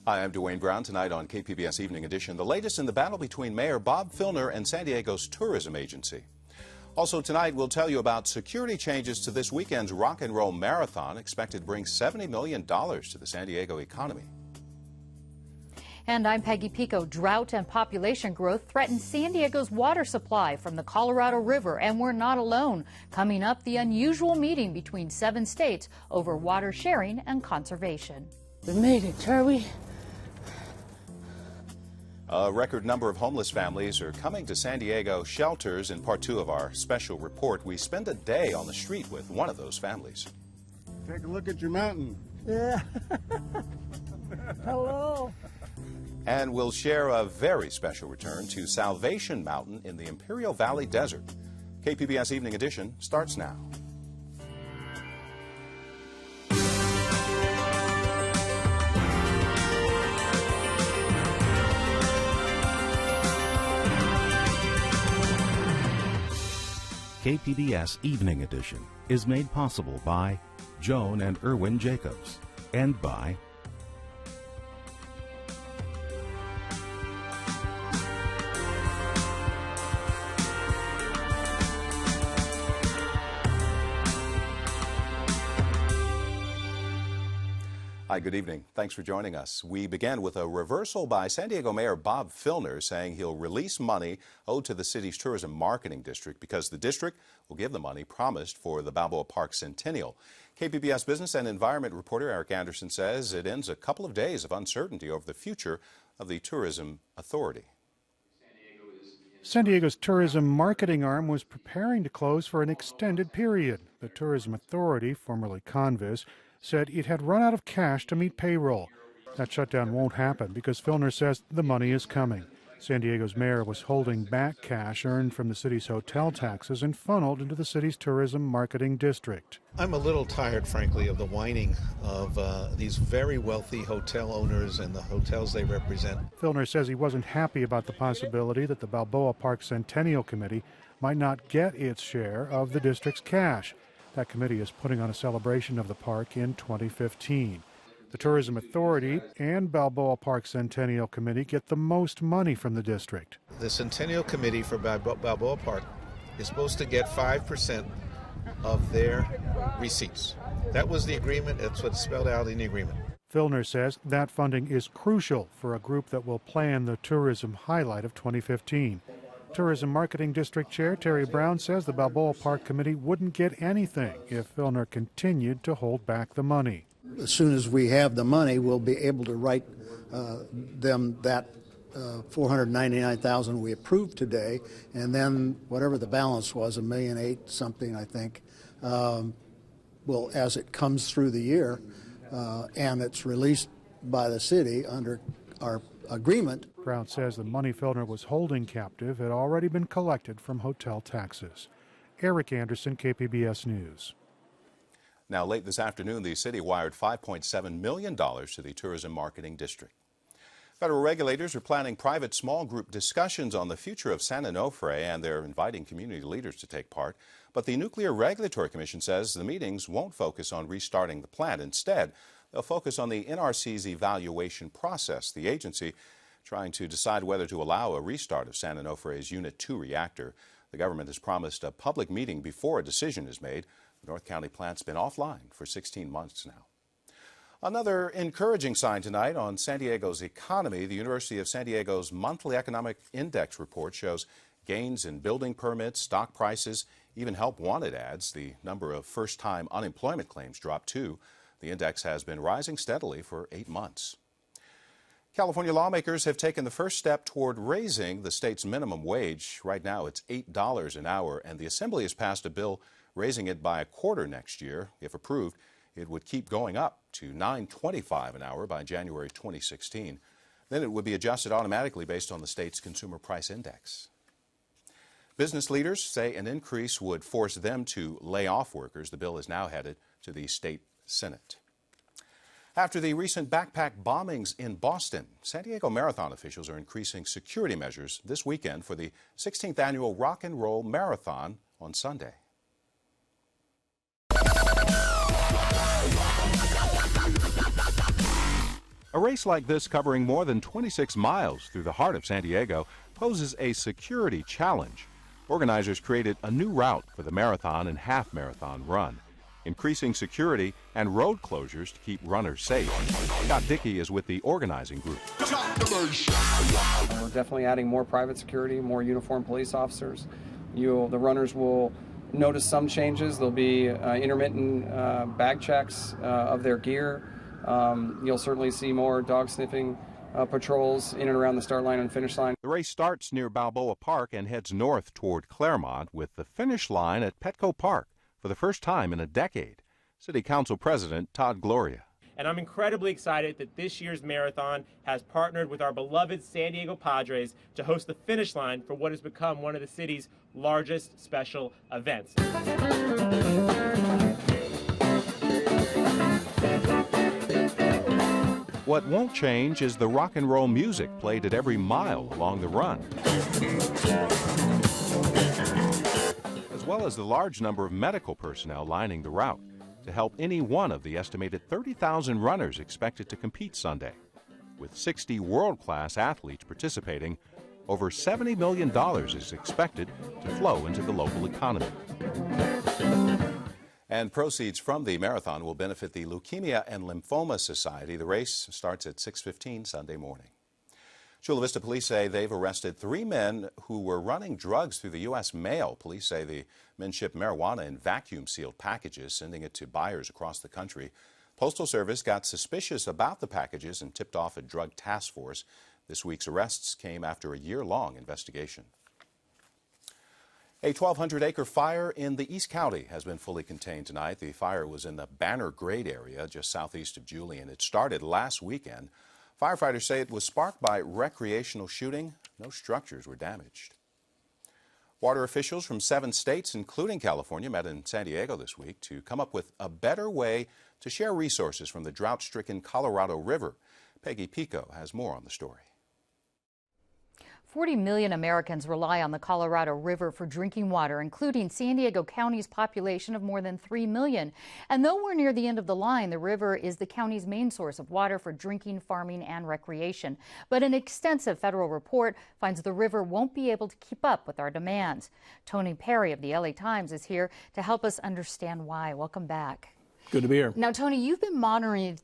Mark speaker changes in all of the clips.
Speaker 1: Hi, I'm Dwayne Brown. Tonight on KPBS Evening Edition, the latest in the battle between Mayor Bob Filner and San Diego's tourism agency. Also tonight, we'll tell you about security changes to this weekend's rock and roll marathon, expected to bring $70 million to the San Diego economy.
Speaker 2: And I'm Peggy Pico. Drought and population growth threaten San Diego's water supply from the Colorado River, and we're not alone. Coming up, the unusual meeting between 7 states over water sharing and conservation.
Speaker 3: We made it, Charlie.
Speaker 1: A record number of homeless families are coming to San Diego shelters. In part 2 of our special report, we spend a day on the street with one of those families.
Speaker 4: Take a look at your mountain.
Speaker 3: Yeah. Hello.
Speaker 1: And we'll share a very special return to Salvation Mountain in the Imperial Valley Desert. KPBS Evening Edition starts now.
Speaker 5: KPBS Evening Edition is made possible by Joan and Erwin Jacobs and by
Speaker 1: Hi, good evening. Thanks for joining us. We began with a reversal by San Diego Mayor Bob Filner saying he'll release money owed to the city's tourism marketing district because the district will give the money promised for the Balboa Park Centennial. KPBS business and environment reporter Eric Anderson says it ends a couple of days of uncertainty over the future of the tourism authority.
Speaker 6: San Diego's tourism marketing arm was preparing to close for an extended period. The tourism authority, formerly Convis, said it had run out of cash to meet payroll. That shutdown won't happen because Filner says the money is coming. San Diego's mayor was holding back cash earned from the city's hotel taxes and funneled into the city's tourism marketing district.
Speaker 7: I'm a little tired, frankly, of the whining of these very wealthy hotel owners and the hotels they represent.
Speaker 6: Filner says he wasn't happy about the possibility that the Balboa Park Centennial Committee might not get its share of the district's cash. That committee is putting on a celebration of the park in 2015. The Tourism Authority and Balboa Park Centennial Committee get the most money from the district.
Speaker 7: The Centennial Committee for Balboa Park is supposed to get 5% of their receipts. That was the agreement. That's what's spelled out in the agreement.
Speaker 6: Filner says that funding is crucial for a group that will plan the tourism highlight of 2015. Tourism Marketing District Chair Terry Brown says the Balboa Park Committee wouldn't get anything if Filner continued to hold back the money.
Speaker 8: As soon as we have the money, we'll be able to write them that $499,000 we approved today, and then whatever the balance was, $1.8 million something, I think, will, as it comes through the year and it's released by the city under our agreement.
Speaker 6: Brown says the money Filner was holding captive had already been collected from hotel taxes. Eric Anderson, KPBS News.
Speaker 1: Now, late this afternoon, the city wired $5.7 million to the Tourism Marketing District. Federal regulators are planning private small group discussions on the future of San Onofre, and they're inviting community leaders to take part. But the Nuclear Regulatory Commission says the meetings won't focus on restarting the plant. Instead, they'll focus on the NRC's evaluation process. The agency trying to decide whether to allow a restart of San Onofre's Unit 2 reactor. The government has promised a public meeting before a decision is made. The North County plant's been offline for 16 months now. Another encouraging sign tonight on San Diego's economy. The University of San Diego's monthly economic index report shows gains in building permits, stock prices, even help wanted ads. The number of first-time unemployment claims dropped too. The index has been rising steadily for 8 months. California lawmakers have taken the first step toward raising the state's minimum wage. Right now it's $8 an hour, and the Assembly has passed a bill raising it by a quarter next year. If approved, it would keep going up to $9.25 an hour by January 2016. Then it would be adjusted automatically based on the state's consumer price index. Business leaders say an increase would force them to lay off workers. The bill is now headed to the state Senate. After the recent backpack bombings in Boston, San Diego Marathon officials are increasing security measures this weekend for the 16th annual Rock and Roll Marathon on Sunday.
Speaker 5: A race like this, covering more than 26 miles through the heart of San Diego, poses a security challenge. Organizers created a new route for the marathon and half-marathon run, increasing security and road closures to keep runners safe. Scott Dickey is with the organizing group.
Speaker 3: We're definitely adding more private security, more uniformed police officers. The runners will notice some changes. There'll be intermittent bag checks of their gear. You'll certainly see more dog sniffing patrols in and around the start line and finish line.
Speaker 5: The race starts near Balboa Park and heads north toward Claremont, with the finish line at Petco Park for the first time in a decade. City Council President Todd Gloria.
Speaker 9: And I'm incredibly excited that this year's marathon has partnered with our beloved San Diego Padres to host the finish line for what has become one of the city's largest special events.
Speaker 5: What won't change is the rock and roll music played at every mile along the run, as well as the large number of medical personnel lining the route to help any one of the estimated 30,000 runners expected to compete Sunday. With 60 world-class athletes participating, over $70 million is expected to flow into the local economy.
Speaker 1: And proceeds from the marathon will benefit the Leukemia and Lymphoma Society. The race starts at 6:15 Sunday morning. Chula Vista police say they've arrested 3 men who were running drugs through the U.S. mail. Police say the men shipped marijuana in vacuum-sealed packages, sending it to buyers across the country. Postal Service got suspicious about the packages and tipped off a drug task force. This week's arrests came after a year-long investigation. A 1,200-acre fire in the East County has been fully contained tonight. The fire was in the Banner Grade area just southeast of Julian. It started last weekend. Firefighters say it was sparked by recreational shooting. No structures were damaged. Water officials from 7 states, including California, met in San Diego this week to come up with a better way to share resources from the drought-stricken Colorado River. Peggy Pico has more on the story.
Speaker 2: 40 million Americans rely on the Colorado River for drinking water, including San Diego County's population of more than 3 million. And though we're near the end of the line, the river is the county's main source of water for drinking, farming, and recreation. But an extensive federal report finds the river won't be able to keep up with our demands. Tony Perry of the LA Times is here to help us understand why. Welcome back.
Speaker 10: Good to be here.
Speaker 2: Now, Tony, you've been monitoring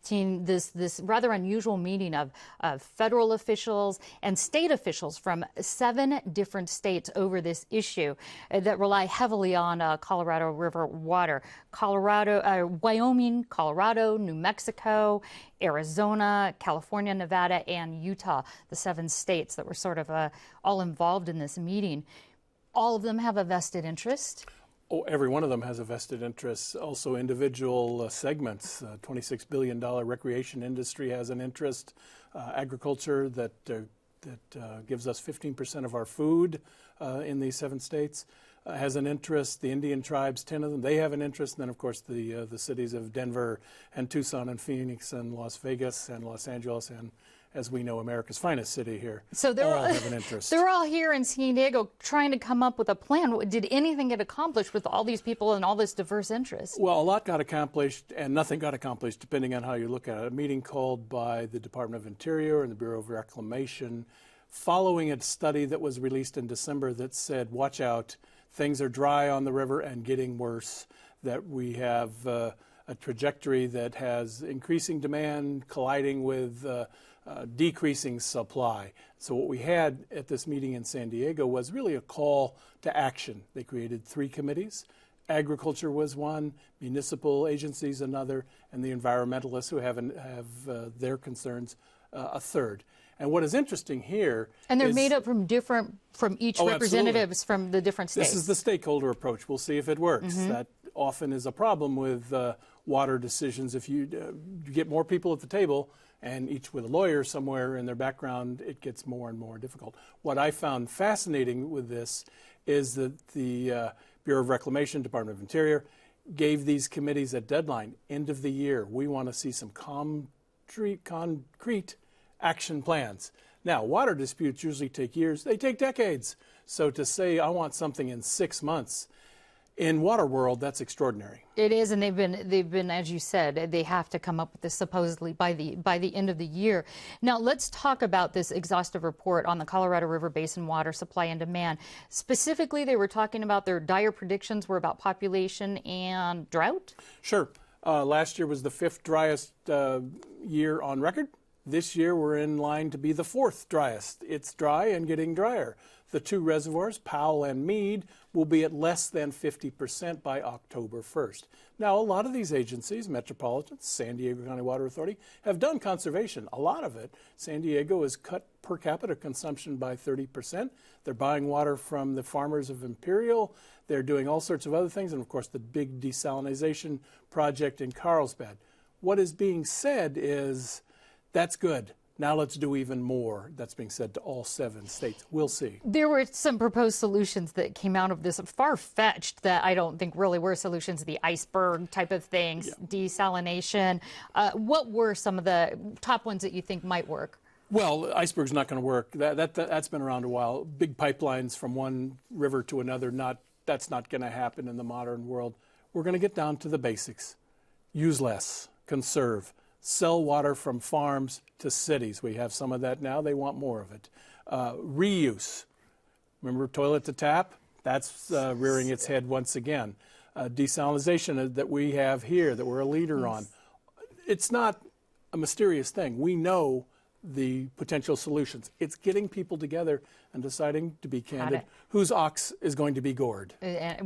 Speaker 2: this rather unusual meeting of federal officials and state officials from 7 different states over this issue that rely heavily on Colorado River water. Wyoming, Colorado, New Mexico, Arizona, California, Nevada, and Utah, the 7 states that were sort of all involved in this meeting. All of them have a vested interest.
Speaker 10: Oh, every one of them has a vested interest. Also, individual segments. $26 billion recreation industry has an interest. Agriculture that gives us 15% of our food in these 7 states has an interest. The Indian tribes, 10 of them, they have an interest. And then, of course, the cities of Denver and Tucson and Phoenix and Las Vegas and Los Angeles and, as we know, America's finest city here.
Speaker 2: So they're
Speaker 10: all have an interest.
Speaker 2: They're all here in San Diego trying to come up with a plan. Did anything get accomplished with all these people and all this diverse interest?
Speaker 10: Well, a lot got accomplished and nothing got accomplished, depending on how you look at it. A meeting called by the Department of Interior and the Bureau of Reclamation, following a study that was released in December that said, watch out, things are dry on the river and getting worse, that we have a trajectory that has increasing demand colliding with decreasing supply. So what we had at this meeting in San Diego was really a call to action. They created 3 committees. Agriculture was one, municipal agencies another, and the environmentalists who have their concerns a third. And what is interesting here
Speaker 2: and they're made up from each representatives from the different states.
Speaker 10: This is the stakeholder approach. We'll see if it works. Mm-hmm. That often is a problem with water decisions. If you get more people at the table, and each with a lawyer somewhere in their background, it gets more and more difficult. What I found fascinating with this is that the Bureau of Reclamation, Department of Interior, gave these committees a deadline, end of the year. We want to see some concrete action plans. Now, water disputes usually take years. They take decades. So to say, I want something in 6 months, In water world, that's extraordinary.
Speaker 2: It is, and they've been, as you said, they have to come up with this supposedly by the end of the year. Now, let's talk about this exhaustive report on the Colorado River Basin water supply and demand. Specifically, they were talking about their dire predictions were about population and drought?
Speaker 10: Sure. Last year was the 5th driest year on record. This year, we're in line to be the 4th driest. It's dry and getting drier. The two reservoirs, Powell and Meade, will be at less than 50% by October 1st. Now, a lot of these agencies, metropolitans, San Diego County Water Authority, have done conservation. A lot of it. San Diego has cut per capita consumption by 30%. They're buying water from the farmers of Imperial. They're doing all sorts of other things, and of course the big desalination project in Carlsbad. What is being said is, that's good. Now let's do even more. That's being said to all 7 states. We'll see.
Speaker 2: There were some proposed solutions that came out of this, far-fetched, that I don't think really were solutions, the iceberg type of things, yeah. Desalination. What were some of the top ones that you think might work?
Speaker 10: Well, iceberg's not going to work. That's been around a while. Big pipelines from one river to another, that's not going to happen in the modern world. We're going to get down to the basics. Use less, conserve. Sell water from farms to cities. We have some of that now. They want more of it. Reuse. Remember toilet to tap? That's rearing its head once again. Desalination that we have here, that we're a leader on. It's not a mysterious thing. We know the potential solutions. It's getting people together and deciding, to be candid, whose ox is going to be gored.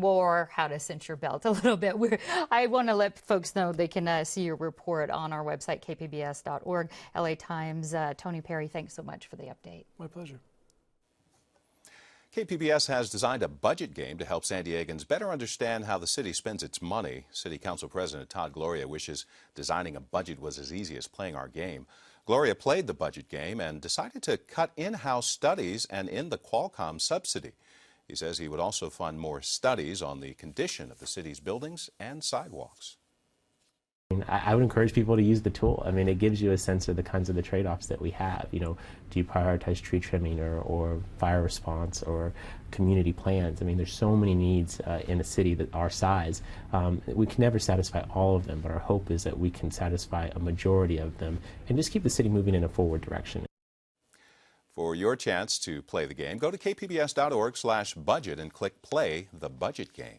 Speaker 2: Or how to cinch your belt a little bit. I want to let folks know they can see your report on our website, kpbs.org. LA Times, Tony Perry, thanks so much for the update.
Speaker 10: My pleasure.
Speaker 1: KPBS has designed a budget game to help San Diegans better understand how the city spends its money. City Council President Todd Gloria wishes designing a budget was as easy as playing our game. Gloria played the budget game and decided to cut in-house studies and end the Qualcomm subsidy. He says he would also fund more studies on the condition of the city's buildings and sidewalks.
Speaker 11: I would encourage people to use the tool. I mean, it gives you a sense of the kinds of the trade-offs that we have. You know, do you prioritize tree trimming or fire response or community plans? I mean, there's so many needs in a city that our size. We can never satisfy all of them, but our hope is that we can satisfy a majority of them and just keep the city moving in a forward direction.
Speaker 1: For your chance to play the game, go to kpbs.org/budget and click Play the Budget Game.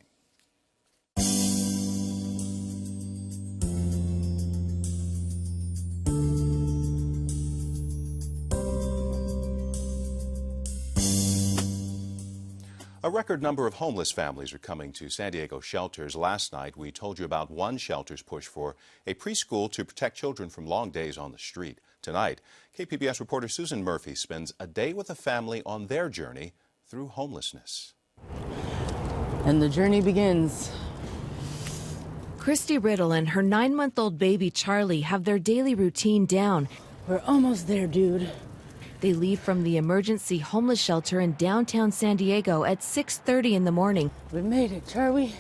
Speaker 1: A record number of homeless families are coming to San Diego shelters. Last night, we told you about one shelter's push for a preschool to protect children from long days on the street. Tonight, KPBS reporter Susan Murphy spends a day with a family on their journey through homelessness.
Speaker 12: And the journey begins.
Speaker 13: Christy Riddle and her 9-month-old baby Charlie have their daily routine down.
Speaker 12: We're almost there, dude.
Speaker 13: They leave from the emergency homeless shelter in downtown San Diego at 6:30 in the morning.
Speaker 12: We made it, Charlie.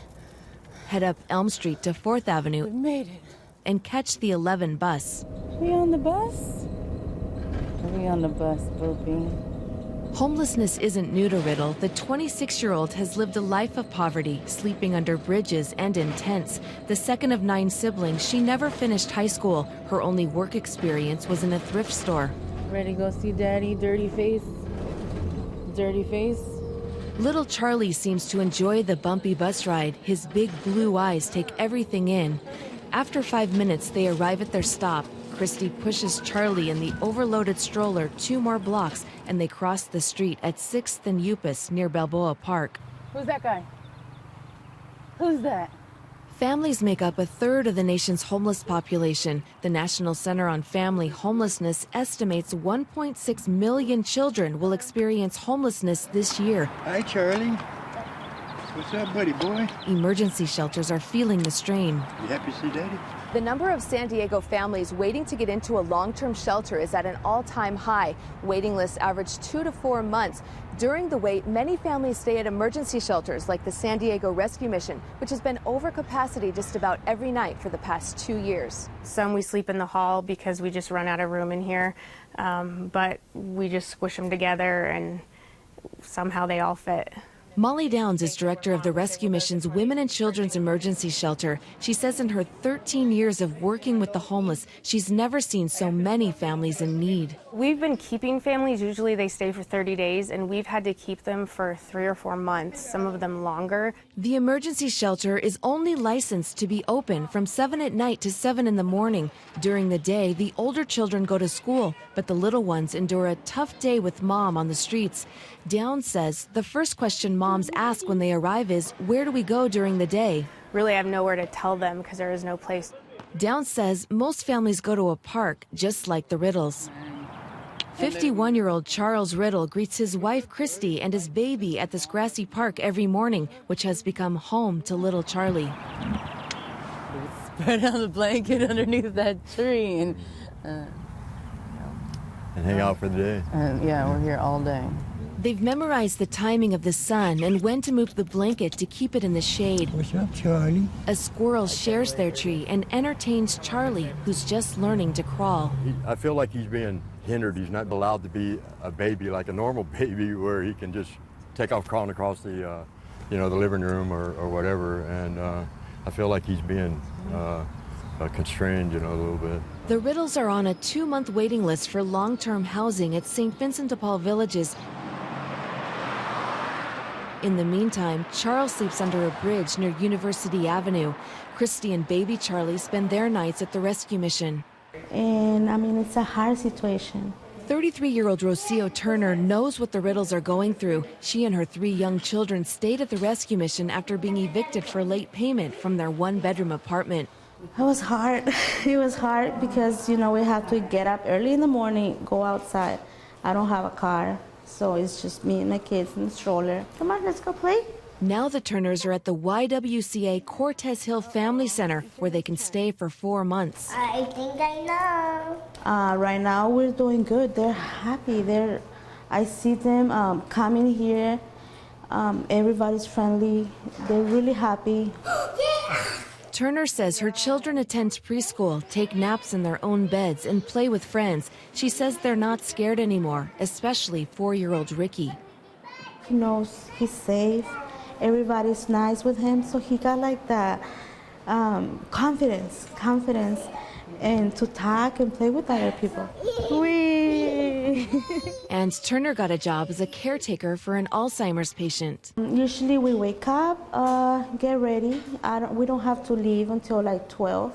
Speaker 13: Head up Elm Street to 4th Avenue.
Speaker 12: We made it.
Speaker 13: And catch the 11 bus.
Speaker 12: We on the bus? We on the bus, Boopy.
Speaker 13: Homelessness isn't new to Riddle. The 26-year-old has lived a life of poverty, sleeping under bridges and in tents. The second of 9 siblings, she never finished high school. Her only work experience was in a thrift store.
Speaker 12: Ready to go see Daddy, dirty face? Dirty face?
Speaker 13: Little Charlie seems to enjoy the bumpy bus ride. His big blue eyes take everything in. After 5 minutes, they arrive at their stop. Christy pushes Charlie in the overloaded stroller 2 more blocks, and they cross the street at 6th and Upas near Balboa Park.
Speaker 12: Who's that guy? Who's that?
Speaker 13: Families make up a third of the nation's homeless population. The National Center on Family Homelessness estimates 1.6 million children will experience homelessness this year.
Speaker 4: Hi, Charlie. What's up, buddy boy?
Speaker 13: Emergency shelters are feeling the strain.
Speaker 4: You happy to see Daddy?
Speaker 14: The number of San Diego families waiting to get into a long-term shelter is at an all-time high. Waiting lists average 2 to 4 months. During the wait, many families stay at emergency shelters like the San Diego Rescue Mission, which has been over capacity just about every night for the past 2 years.
Speaker 15: Some we sleep in the hall because we just run out of room in here, but we just squish them together and somehow they all fit.
Speaker 13: Molly Downs is director of the Rescue Mission's Women and Children's Emergency Shelter. She says in her 13 years of working with the homeless, she's never seen so many families in need.
Speaker 15: We've been keeping families, usually they stay for 30 days, and we've had to keep them for 3 or 4 months, some of them longer.
Speaker 13: The emergency shelter is only licensed to be open from 7 at night to 7 in the morning. During the day, the older children go to school, but the little ones endure a tough day with mom on the streets. Downs says the first question moms ask when they arrive is, where do we go during the day?
Speaker 15: Really, I have nowhere to tell them because there is no place.
Speaker 13: Downs says most families go to a park, just like the Riddles. 51-year-old Charles Riddle greets his wife Christy and his baby at this grassy park every morning, which has become home to little Charlie.
Speaker 12: Spread out the blanket underneath that tree and
Speaker 16: hang out for the day.
Speaker 12: Yeah, we're here all day.
Speaker 13: They've memorized the timing of the sun and when to move the blanket to keep it in the shade.
Speaker 16: What's up, Charlie?
Speaker 13: A squirrel shares their tree and entertains Charlie, who's just learning to crawl.
Speaker 16: I feel like he's being hindered. He's not allowed to be a baby like a normal baby where he can just take off crawling across the, the living room or whatever. And I feel like he's being constrained, a little bit.
Speaker 13: The Riddles are on a 2-month waiting list for long-term housing at St. Vincent de Paul Villages. In the meantime, Charles sleeps under a bridge near University Avenue. Christy and baby Charlie spend their nights at the rescue mission.
Speaker 17: And it's a hard situation.
Speaker 13: 33-year-old Rocio Turner knows what the Riddles are going through. She and her 3 young children stayed at the rescue mission after being evicted for late payment from their 1-bedroom apartment.
Speaker 17: It was hard. It was hard because, we have to get up early in the morning, go outside. I don't have a car. So it's just me and my kids in the stroller. Come on, let's go play.
Speaker 13: Now the Turners are at the YWCA Cortez Hill Family Center, where they can stay for 4 months.
Speaker 17: I think I know. Right now we're doing good. They're happy. I see them coming here. Everybody's friendly. They're really happy.
Speaker 13: Turner says her children attend preschool, take naps in their own beds, and play with friends. She says they're not scared anymore, especially 4-year-old Ricky.
Speaker 17: He knows he's safe. Everybody's nice with him, so he got like that confidence, and to talk and play with other people.
Speaker 13: And Turner got a job as a caretaker for an Alzheimer's patient.
Speaker 17: Usually we wake up, get ready. We don't have to leave until like 12.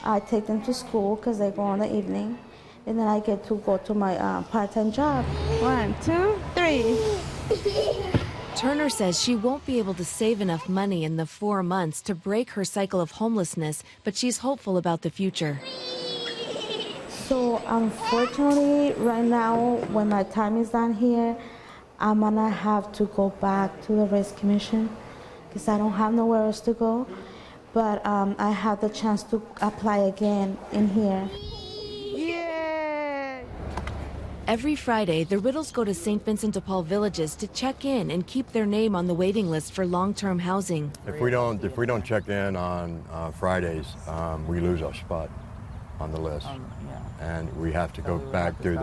Speaker 17: I take them to school because they go in the evening. And then I get to go to my part-time job. 1, 2, 3.
Speaker 13: Turner says she won't be able to save enough money in the 4 months to break her cycle of homelessness, but she's hopeful about the future.
Speaker 17: So unfortunately, right now, when my time is done here, I'm gonna have to go back to the rescue mission because I don't have nowhere else to go. But I have the chance to apply again in here.
Speaker 13: Every Friday, the Riddles go to St. Vincent de Paul Villages to check in and keep their name on the waiting list for long-term housing.
Speaker 16: If we don't check in on Fridays, we lose our spot on the list, and we have to go back through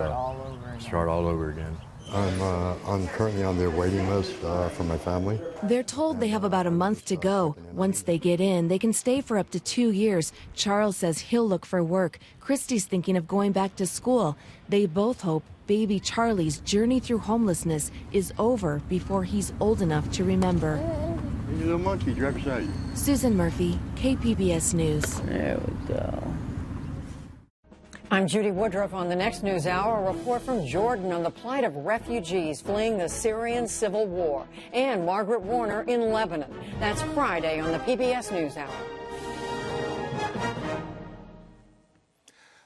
Speaker 16: start all over again.
Speaker 18: I'm currently on the waiting list for my family.
Speaker 13: They're told they have about a month to go. Once they get in, they can stay for up to 2 years. Charles says he'll look for work. Christy's thinking of going back to school. They both hope baby Charlie's journey through homelessness is over before he's old enough to remember.
Speaker 18: Hey, you little monkey, right beside you.
Speaker 13: Susan Murphy, KPBS News.
Speaker 12: There we go.
Speaker 19: I'm Judy Woodruff on the next News Hour. A report from Jordan on the plight of refugees fleeing the Syrian civil war. And Margaret Warner in Lebanon. That's Friday on the PBS News Hour.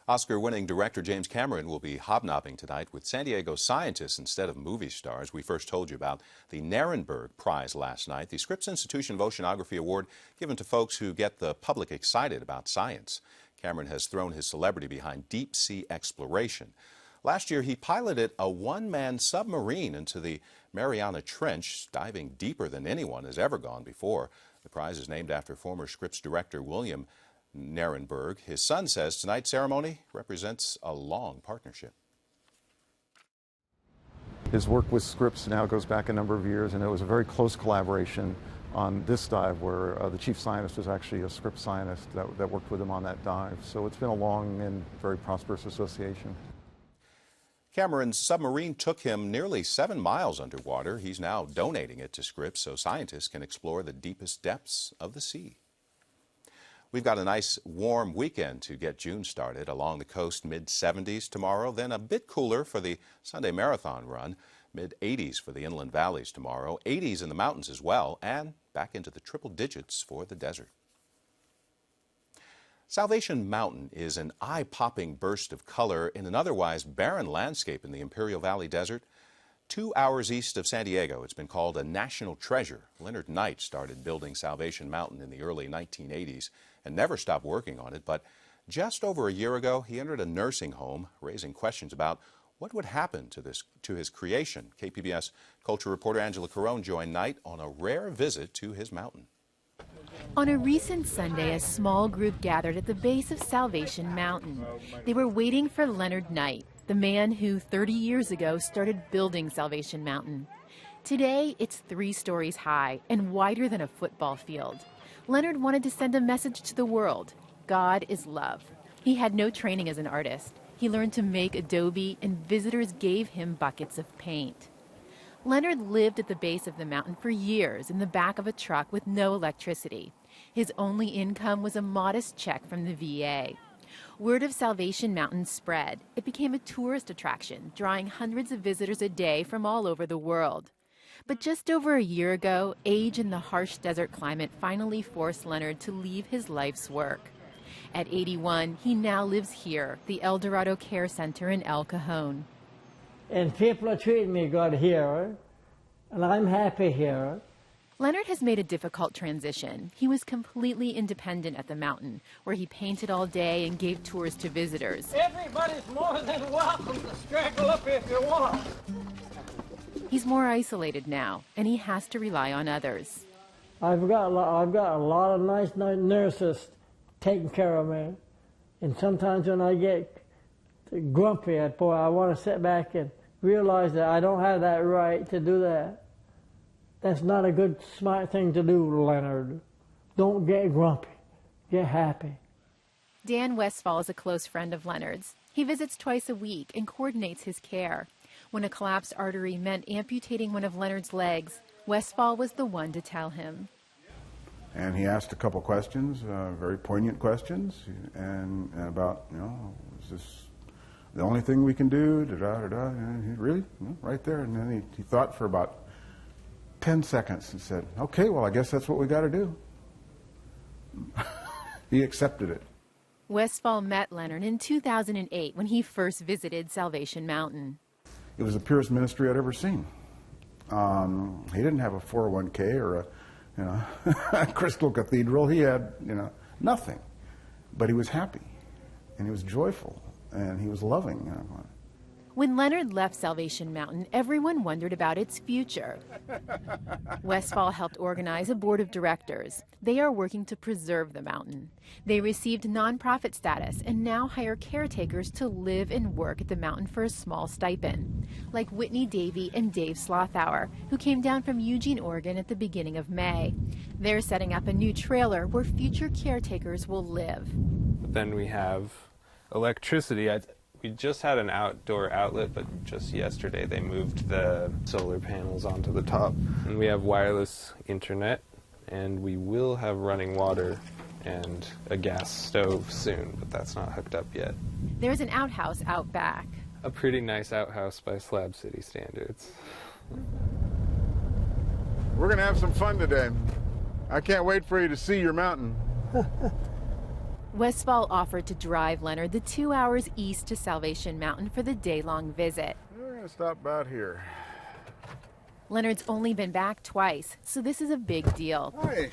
Speaker 1: Oscar-winning director James Cameron will be hobnobbing tonight with San Diego scientists instead of movie stars. We first told you about the Nirenberg Prize last night, the Scripps Institution of Oceanography Award given to folks who get the public excited about science. Cameron has thrown his celebrity behind deep-sea exploration. Last year, he piloted a one-man submarine into the Mariana Trench, diving deeper than anyone has ever gone before. The prize is named after former Scripps director William Nirenberg. His son says tonight's ceremony represents a long partnership.
Speaker 20: His work with Scripps now goes back a number of years, and it was a very close collaboration on this dive where the chief scientist was actually a Scripps scientist that worked with him on that dive. So it's been a long and very prosperous association.
Speaker 1: Cameron's submarine took him nearly 7 miles underwater. He's now donating it to Scripps so scientists can explore the deepest depths of the sea. We've got a nice warm weekend to get June started. Along the coast, mid-70s tomorrow, then a bit cooler for the Sunday marathon run. Mid-80s for the inland valleys tomorrow, 80s in the mountains as well, and back into the triple digits for the desert. Salvation Mountain is an eye-popping burst of color in an otherwise barren landscape in the Imperial Valley Desert. 2 hours east of San Diego, it's been called a national treasure. Leonard Knight started building Salvation Mountain in the early 1980s and never stopped working on it, but just over a year ago, he entered a nursing home, raising questions about what would happen to his creation. KPBS culture reporter Angela Carone joined Knight on a rare visit to his mountain.
Speaker 13: On a recent Sunday, a small group gathered at the base of Salvation Mountain. They were waiting for Leonard Knight, the man who 30 years ago started building Salvation Mountain. Today, it's 3 stories high and wider than a football field. Leonard wanted to send a message to the world. God is love. He had no training as an artist. He learned to make adobe, and visitors gave him buckets of paint. Leonard lived at the base of the mountain for years in the back of a truck with no electricity. His only income was a modest check from the VA. Word of Salvation Mountain spread. It became a tourist attraction, drawing hundreds of visitors a day from all over the world. But just over a year ago, age and the harsh desert climate finally forced Leonard to leave his life's work. At 81, he now lives here, the El Dorado Care Center in El Cajon.
Speaker 21: And people are treating me good here, and I'm happy here.
Speaker 13: Leonard has made a difficult transition. He was completely independent at the mountain, where he painted all day and gave tours to visitors.
Speaker 21: Everybody's more than welcome to straggle up if you want.
Speaker 13: He's more isolated now, and he has to rely on others.
Speaker 21: I've got a lot of nice nurses taking care of me, and sometimes when I get grumpy, I want to sit back and realize that I don't have that right to do that. That's not a good, smart thing to do, Leonard. Don't get grumpy. Get happy.
Speaker 13: Dan Westfall is a close friend of Leonard's. He visits twice a week and coordinates his care. When a collapsed artery meant amputating one of Leonard's legs, Westfall was the one to tell him.
Speaker 22: And he asked a couple questions, very poignant questions, and about, is this the only thing we can do? Da-da-da-da. And he really? Right there. And then he thought for about 10 seconds and said, okay, well, I guess that's what we got to do. He accepted it.
Speaker 13: Westfall met Leonard in 2008 when he first visited Salvation Mountain.
Speaker 22: It was the purest ministry I'd ever seen. He didn't have a 401k or a crystal cathedral. He had, nothing. But he was happy, and he was joyful, and he was loving.
Speaker 13: When Leonard left Salvation Mountain, everyone wondered about its future. Westfall helped organize a board of directors. They are working to preserve the mountain. They received nonprofit status and now hire caretakers to live and work at the mountain for a small stipend, like Whitney Davey and Dave Slothauer, who came down from Eugene, Oregon at the beginning of May. They're setting up a new trailer where future caretakers will live.
Speaker 23: Then we have electricity. We just had an outdoor outlet, but just yesterday they moved the solar panels onto the top. And we have wireless internet, and we will have running water and a gas stove soon, but that's not hooked up yet.
Speaker 13: There's an outhouse out back.
Speaker 23: A pretty nice outhouse by Slab City standards.
Speaker 22: We're going to have some fun today. I can't wait for you to see your mountain.
Speaker 13: Westfall offered to drive Leonard the 2 hours east to Salvation Mountain for the day-long visit.
Speaker 22: We're going to stop about here.
Speaker 13: Leonard's only been back twice, so this is a big deal.
Speaker 22: Hi.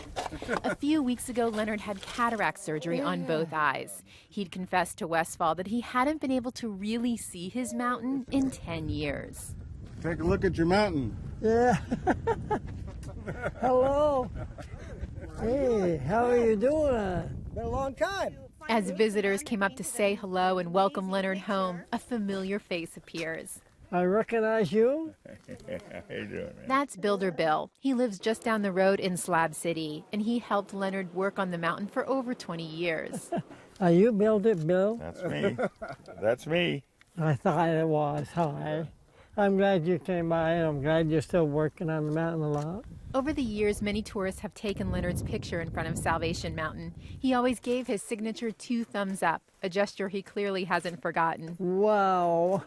Speaker 13: A few weeks ago, Leonard had cataract surgery on both eyes. He'd confessed to Westfall that he hadn't been able to really see his mountain in 10 years.
Speaker 22: Take a look at your mountain.
Speaker 21: Yeah. Hello. Hey, how are you doing?
Speaker 24: Been a long time.
Speaker 13: As visitors came up to say hello and welcome Leonard home, a familiar face appears.
Speaker 21: I recognize you.
Speaker 4: How you doing, man?
Speaker 6: That's Builder Bill. He lives just down the road in Slab City, and he helped Leonard work on the mountain for over 20 years.
Speaker 21: Are you Builder Bill?
Speaker 4: That's me. That's me.
Speaker 21: I thought it was. Hi. I'm glad you came by, and I'm glad you're still working on the mountain a lot.
Speaker 6: Over the years, many tourists have taken Leonard's picture in front of Salvation Mountain. He always gave his signature 2 thumbs up, a gesture he clearly hasn't forgotten.
Speaker 21: Wow.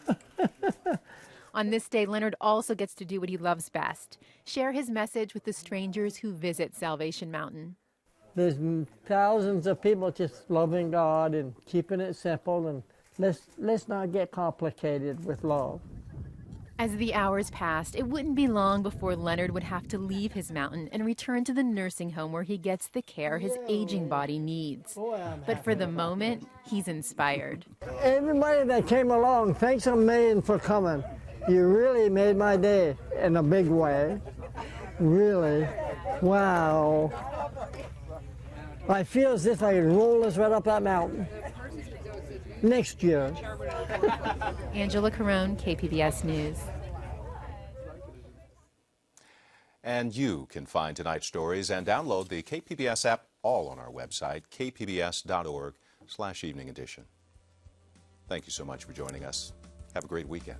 Speaker 6: On this day, Leonard also gets to do what he loves best, share his message with the strangers who visit Salvation Mountain.
Speaker 21: There's thousands of people just loving God and keeping it simple, and let's not get complicated with love.
Speaker 6: As the hours passed, it wouldn't be long before Leonard would have to leave his mountain and return to the nursing home where he gets the care his aging body needs. But for the moment, he's inspired.
Speaker 21: Everybody that came along, thanks a million for coming. You really made my day in a big way. Really. Wow. I feel as if I could roll us right up that mountain. Next year.
Speaker 6: Angela Carone, KPBS News.
Speaker 1: And you can find tonight's stories and download the KPBS app all on our website, kpbs.org/evening edition. Thank you so much for joining us. Have a great weekend.